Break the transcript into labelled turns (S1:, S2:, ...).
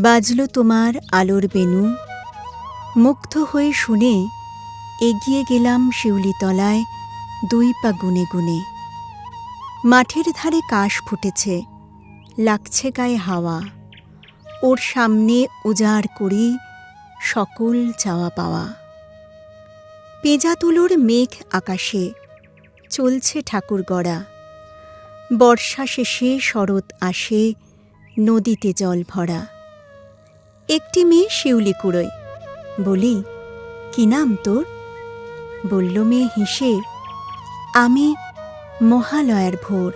S1: বাজল তোমার আলোর বেণু, মুগ্ধ হয়ে শুনে এগিয়ে গেলাম শিউলিতলায় দুই পা গুনে গুনে। মাঠের ধারে কাশ ফুটেছে, লাগছে গায়ে হাওয়া, ওর সামনে উজাড় করি সকল চাওয়া পাওয়া। পেঁজা তুলোর মেঘ আকাশে, চলছে ঠাকুর গড়া, বর্ষা শেষে শরৎ আসে, নদীতে জল ভরা। একটি মেয়ে শিউলি কুড়োয়, বলি কি নাম তোর? বলল মেয়ে হেসে, আমি মহালয়ার ভোর।